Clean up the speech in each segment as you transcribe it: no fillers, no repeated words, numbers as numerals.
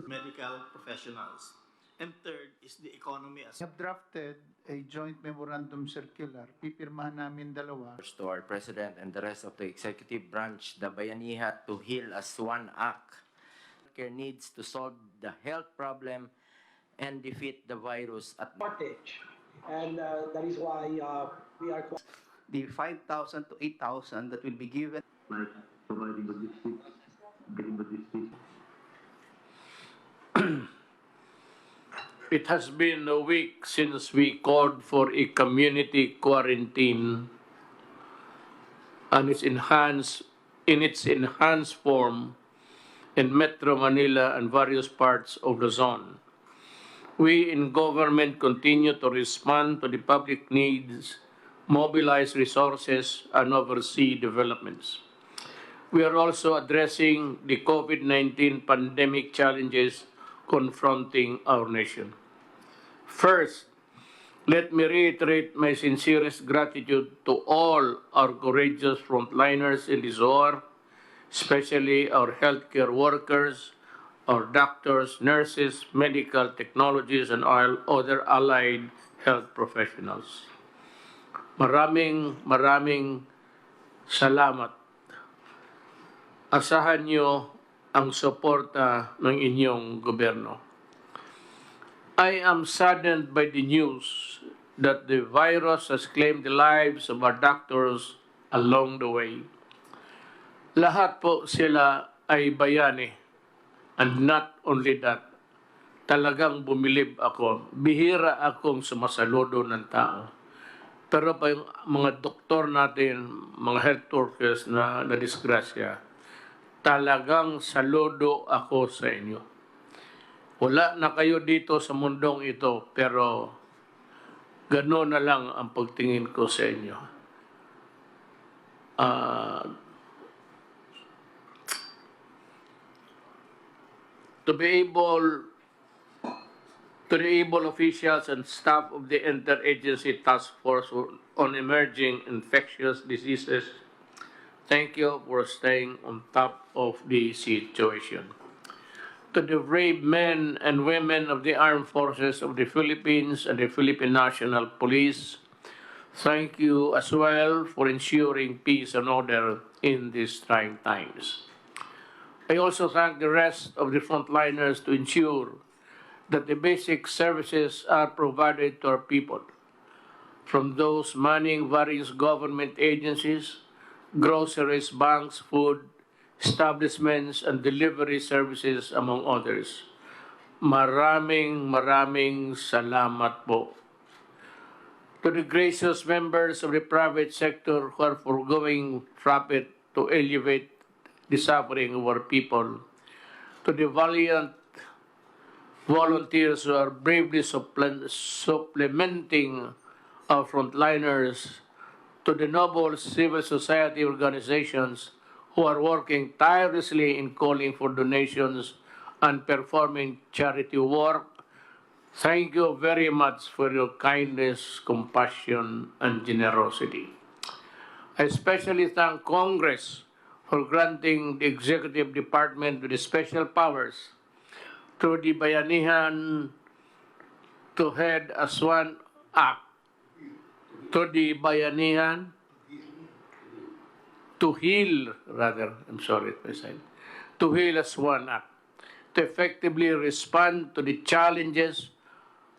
medical professionals. And third is the economy as We have drafted a joint memorandum circular. Pipirmahan namin dalawa. To our President and the rest of the executive branch, the Bayanihan to Heal as One Act. Care needs to solve the health problem and defeat the virus at shortage. And that is why we are the 5,000 to 8,000 that will be given. Like providing logistics, getting logistics. It has been a week since we called for a community quarantine and in its enhanced form in Metro Manila and various parts of the zone. We in government continue to respond to the public needs, mobilize resources, and oversee developments. We are also addressing the COVID-19 pandemic challenges confronting our nation. First, let me reiterate my sincerest gratitude to all our courageous frontliners in this war, especially our healthcare workers, our doctors, nurses, medical technologists, and all other allied health professionals. Maraming salamat. Asahan niyo ang suporta ng inyong gobyerno. I am saddened by the news that the virus has claimed the lives of our doctors along the way. Lahat po sila ay bayani. And not only that, talagang bumilib ako. Bihira akong sumasaludo ng tao. Pero pa yung mga doktor natin, mga health workers na disgrasya, talagang saludo ako sa inyo. Wala na kayo dito sa mundong ito, pero gano'n na lang ang pagtingin ko sa inyo. To the able officials and staff of the Interagency Task Force on Emerging Infectious Diseases, thank you for staying on top of the situation. To the brave men and women of the armed forces of the Philippines and the Philippine National Police, thank you as well for ensuring peace and order in these trying times. I also thank the rest of the frontliners to ensure that the basic services are provided to our people, from those manning various government agencies, groceries, banks, food, establishments, and delivery services, among others. Maraming salamat po. To the gracious members of the private sector who are foregoing profit to alleviate the suffering of our people, to the valiant volunteers who are bravely supplementing our frontliners, to the noble civil society organizations who are working tirelessly in calling for donations and performing charity work, thank you very much for your kindness, compassion, and generosity. I especially thank Congress for granting the Executive Department with special powers through the Bayanihan to Head as One Act, to the Bayanihan to Heal as One Act, to effectively respond to the challenges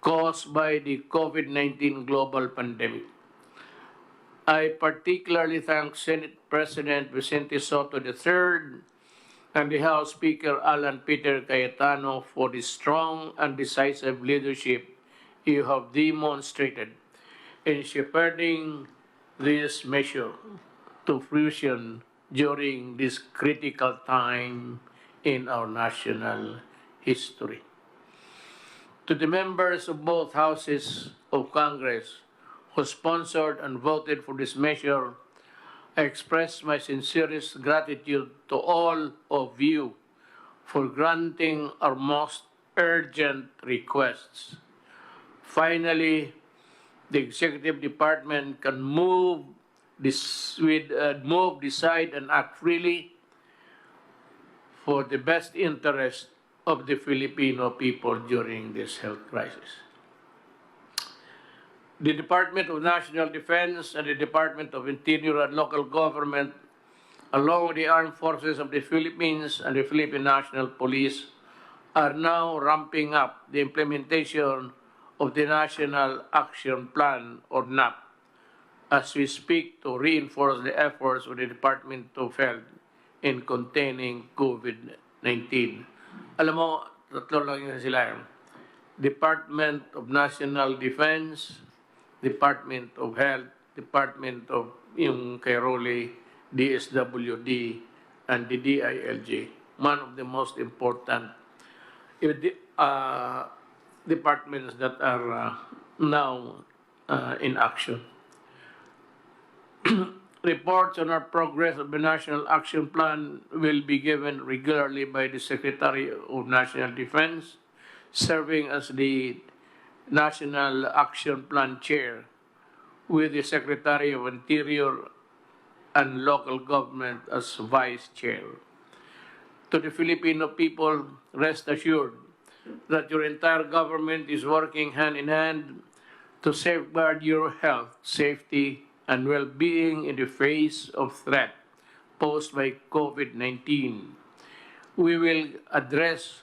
caused by the COVID-19 global pandemic. I particularly thank Senate President Vicente Soto III and the House Speaker Alan Peter Cayetano for the strong and decisive leadership you have demonstrated in shepherding this measure to fruition during this critical time in our national history. To the members of both houses of Congress who sponsored and voted for this measure, I express my sincerest gratitude to all of you for granting our most urgent requests. Finally, the Executive Department can move, decide, and act freely for the best interest of the Filipino people during this health crisis. The Department of National Defense and the Department of Interior and Local Government, along with the Armed Forces of the Philippines and the Philippine National Police, are now ramping up the implementation of the National Action Plan, or NAP, as we speak, to reinforce the efforts of the Department of Health in containing COVID-19. Alam mo, tatlo lang yun sila. Department of National Defense, Department of Health, Department of yung kay Rowley, DSWD, and the DILG. One of the most important departments that are now in action. Reports on our progress of the National Action Plan will be given regularly by the Secretary of National Defense, serving as the National Action Plan Chair, with the Secretary of Interior and Local Government as Vice Chair. To the Filipino people, rest assured that your entire government is working hand in hand to safeguard your health, safety, and well-being in the face of threat posed by COVID-19. We will address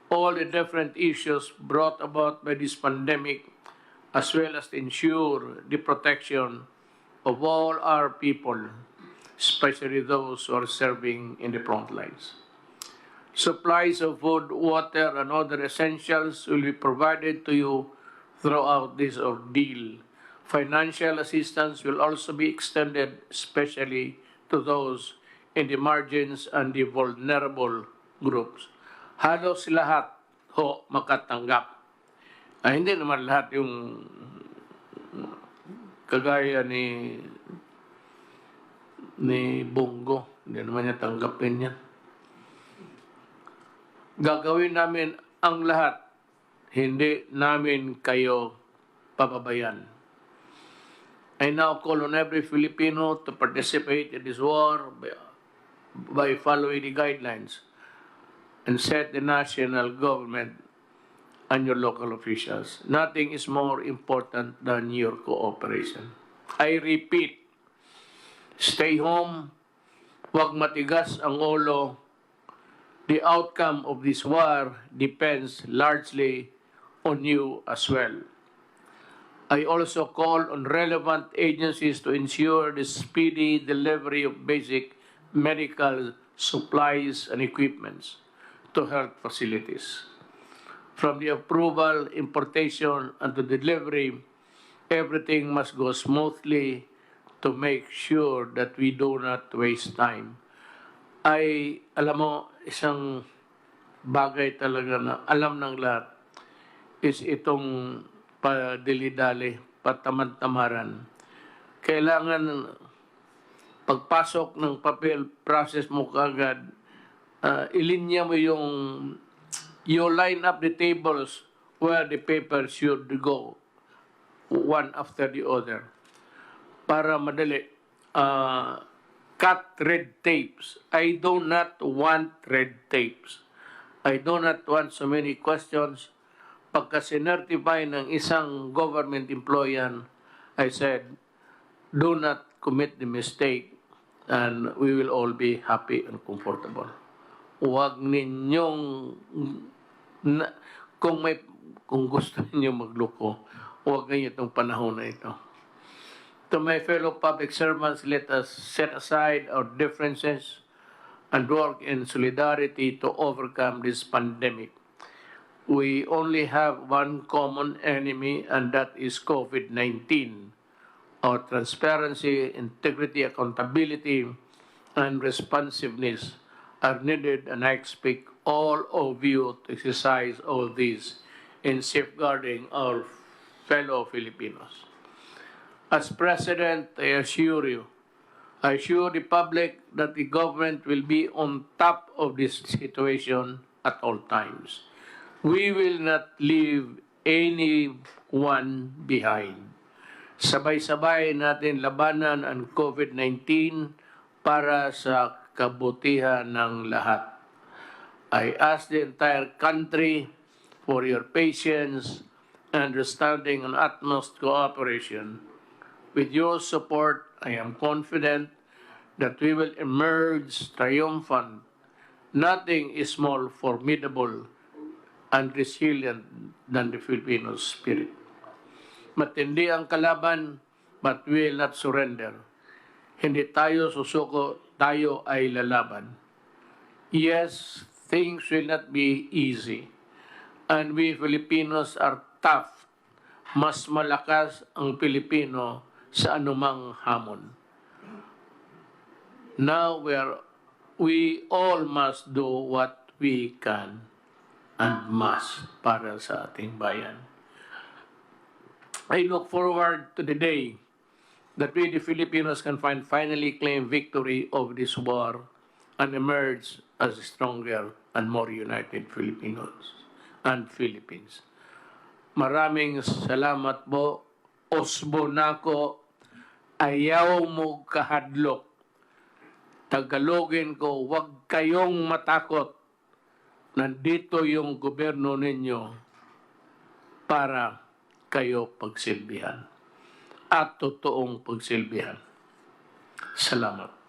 all the different issues brought about by this pandemic, as well as to ensure the protection of all our people, especially those who are serving in the front lines. Supplies of food, water, and other essentials will be provided to you throughout this ordeal. Financial assistance will also be extended, especially to those in the margins and the vulnerable groups. Halos lahat ho makatanggap. Hindi naman lahat yung kagaya ni Bongo. Hindi naman niya tanggapin yan. Gagawin namin ang lahat. Hindi namin kayo pababayan. I now call on every Filipino to participate in this war by following the guidelines and set the national government and your local officials. Nothing is more important than your cooperation. I repeat, stay home, huwag matigas ang ulo. The outcome of this war depends largely on you as well. I also call on relevant agencies to ensure the speedy delivery of basic medical supplies and equipments to health facilities. From the approval, importation, and the delivery, everything must go smoothly to make sure that we do not waste time. Alam mo, isang bagay talaga na alam ng lahat is itong padili-dali, patamad-tamaran. Kailangan pagpasok ng papel, process mo kaagad, ilinya mo yung, you line up the tables where the papers should go, one after the other, para madali. Cut red tapes. I do not want red tapes. I do not want so many questions. Pagka sinertify ng isang government employee, I said, do not commit the mistake and we will all be happy and comfortable. Huwag ninyong, kung gusto ninyo magloko, huwag ninyo itong panahon na ito. To my fellow public servants, let us set aside our differences and work in solidarity to overcome this pandemic. We only have one common enemy, and that is COVID-19. Our transparency, integrity, accountability, and responsiveness are needed, and I expect all of you to exercise all these in safeguarding our fellow Filipinos. As President, I assure the public that the government will be on top of this situation at all times. We will not leave anyone behind. Sabay-sabay natin labanan ang COVID-19 para sa kabutihan ng lahat. I ask the entire country for your patience, understanding, and utmost cooperation. With your support, I am confident that we will emerge triumphant. Nothing is more formidable and resilient than the Filipino spirit. Matindi ang kalaban, but we will not surrender. Hindi tayo susuko, tayo ay lalaban. Yes, things will not be easy. And we Filipinos are tough. Mas malakas ang Pilipino sa anumang hamon. Now we all must do what we can and must para sa ating bayan. I look forward to the day that we, the Filipinos, can finally claim victory over this war and emerge as stronger and more united Filipinos and Philippines. Maraming salamat po. Osbo nako, ayaw mo kahadlok. Tagalogin ko, huwag kayong matakot. Nandito yung gobyerno ninyo para kayo pagsilbihan at totoong pagsilbihan. Salamat.